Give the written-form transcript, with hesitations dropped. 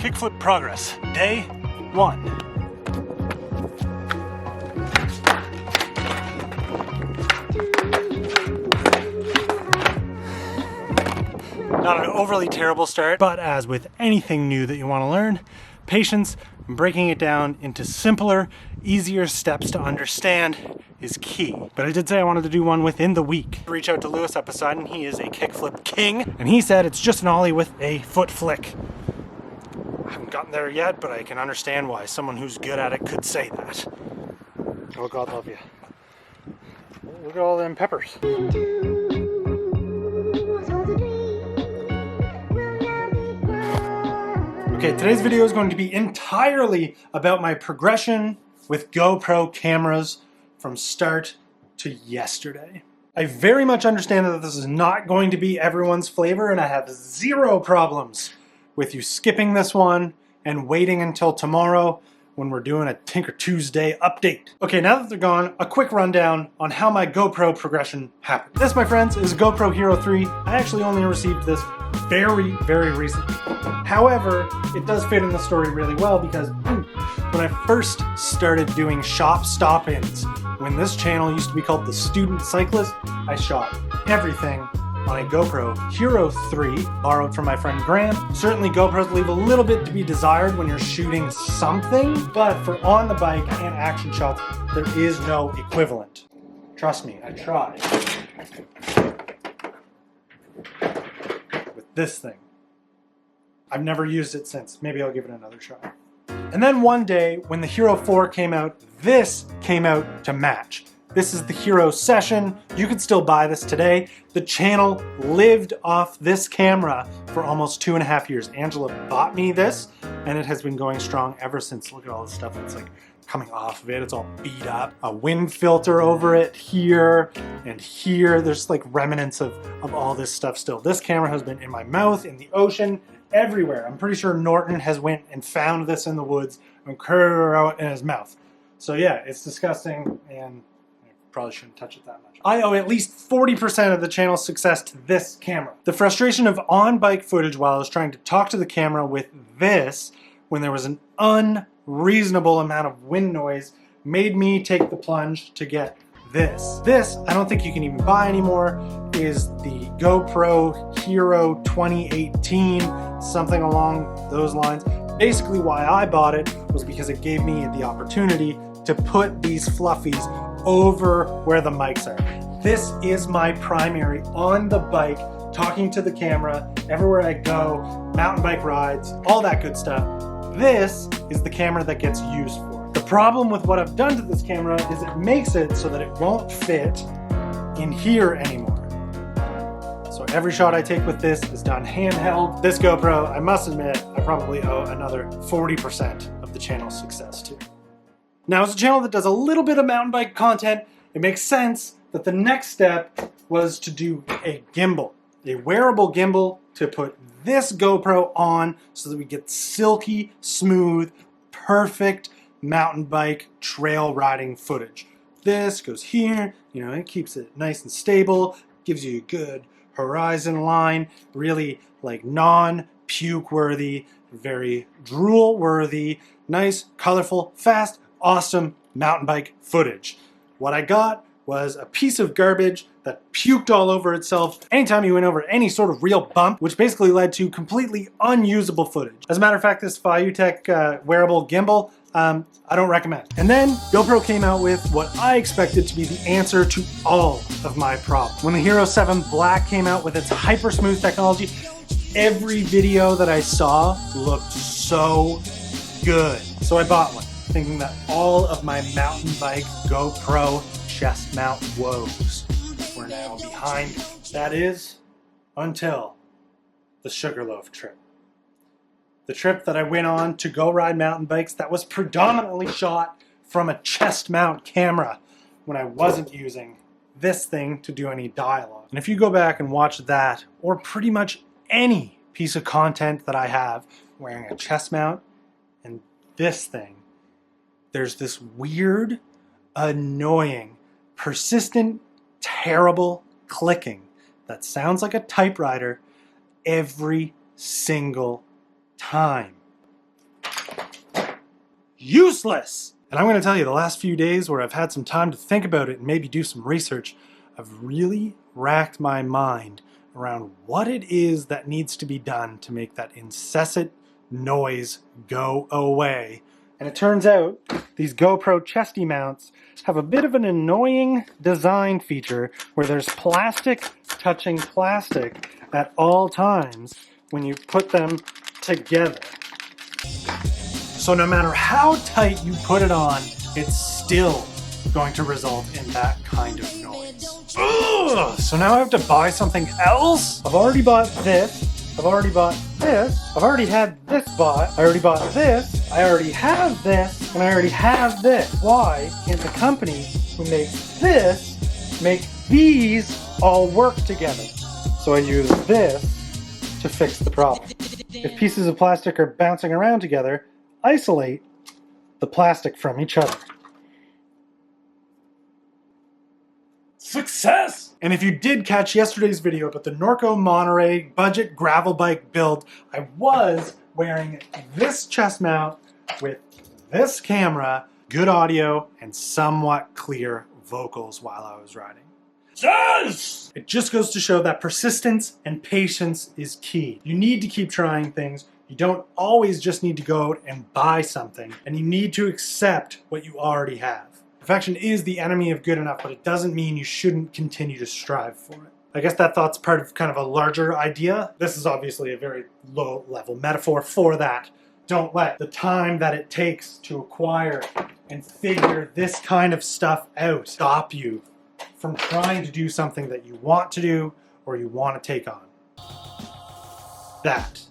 Kickflip progress, day 1. Not an overly terrible start, but as with anything new that you want to learn, patience and breaking it down into simpler, easier steps to understand is key. But I did say I wanted to do one within the week. Reach out to Lewis up beside, and he is a kickflip king, and he said it's just an ollie with a foot flick. I haven't gotten there yet, but I can understand why someone who's good at it could say that. Oh, God love you. Look at all them peppers. Okay, today's video is going to be entirely about my progression with GoPro cameras from start to yesterday. I very much understand that this is not going to be everyone's flavor, and I have zero problems with you skipping this one and waiting until tomorrow when we're doing a Tinker Tuesday update. Okay, now that they're gone, a quick rundown on how my GoPro progression happened. This, my friends, is a GoPro Hero 3. I actually only received this very recently. However, it does fit in the story really well because when I first started doing shop stop-ins, when this channel used to be called The Student Cyclist, I shot everything on a GoPro Hero 3, borrowed from my friend Graham. Certainly GoPros leave a little bit to be desired when you're shooting something, but for on the bike and action shots, there is no equivalent. Trust me, I tried. With this thing. I've never used it since. Maybe I'll give it another try. And then one day, when the Hero 4 came out, this came out to match. This is the Hero Session. You can still buy this today. The channel lived off this camera for almost 2.5 years. Angela bought me this, and it has been going strong ever since. Look at all the stuff that's like coming off of it. It's all beat up. A wind filter over it here and here. There's like remnants of all this stuff still. This camera has been in my mouth, in the ocean, everywhere. I'm pretty sure Norton has went and found this in the woods and curled it in his mouth. So yeah, it's disgusting, and probably shouldn't touch it that much. I owe at least 40% of the channel's success to this camera. The frustration of on-bike footage while I was trying to talk to the camera with this, when there was an unreasonable amount of wind noise, made me take the plunge to get this. This, I don't think you can even buy anymore, is the GoPro Hero 2018, something along those lines. Basically why I bought it was because it gave me the opportunity to put these fluffies over where the mics are. This is my primary on the bike, talking to the camera, everywhere I go, mountain bike rides, all that good stuff. This is the camera that gets used for. The problem with what I've done to this camera is it makes it so that it won't fit in here anymore. So every shot I take with this is done handheld. This GoPro, I must admit, I probably owe another 40% of the channel's success to. Now, as a channel that does a little bit of mountain bike content, it makes sense that the next step was to do a gimbal, a wearable gimbal to put this GoPro on so that we get silky, smooth, perfect mountain bike trail riding footage. This goes here, you know, it keeps it nice and stable, gives you a good horizon line, really like non-puke worthy, very drool worthy, nice, colorful, fast, awesome mountain bike footage. What I got was a piece of garbage that puked all over itself anytime you went over any sort of real bump, which basically led to completely unusable footage. As a matter of fact, this Fiutech wearable gimbal, I don't recommend. And then GoPro came out with what I expected to be the answer to all of my problems. When the Hero 7 Black came out with its hyper smooth technology, every video that I saw looked so good. So I bought one, thinking that all of my mountain bike GoPro chest mount woes were now behind me. That is, until the Sugarloaf trip. The trip that I went on to go ride mountain bikes that was predominantly shot from a chest mount camera when I wasn't using this thing to do any dialogue. And if you go back and watch that, or pretty much any piece of content that I have wearing a chest mount and this thing, there's this weird, annoying, persistent, terrible clicking that sounds like a typewriter every single time. useless. And I'm going to tell you, the last few days where I've had some time to think about it and maybe do some research, I've really racked my mind around what it is that needs to be done to make that incessant noise go away. And it turns out these GoPro chesty mounts have a bit of an annoying design feature where there's plastic touching plastic at all times when you put them together. So no matter how tight you put it on, it's still going to result in that kind of noise. Ugh! So now I have to buy something else? I've already bought this. I've already bought this. I've already had this bought. I already bought this. I already have this. And I already have this. Why can't the company who makes this make these all work together? So I use this to fix the problem. If pieces of plastic are bouncing around together, isolate the plastic from each other. Success! And if you did catch yesterday's video about the Norco Monterey budget gravel bike build, I was wearing this chest mount with this camera, good audio, and somewhat clear vocals while I was riding. Yes! It just goes to show that persistence and patience is key. You need to keep trying things. You don't always just need to go out and buy something, and you need to accept what you already have. Perfection is the enemy of good enough, but it doesn't mean you shouldn't continue to strive for it. I guess that thought's part of kind of a larger idea. This is obviously a very low-level metaphor for that. Don't let the time that it takes to acquire and figure this kind of stuff out stop you from trying to do something that you want to do or you want to take on. That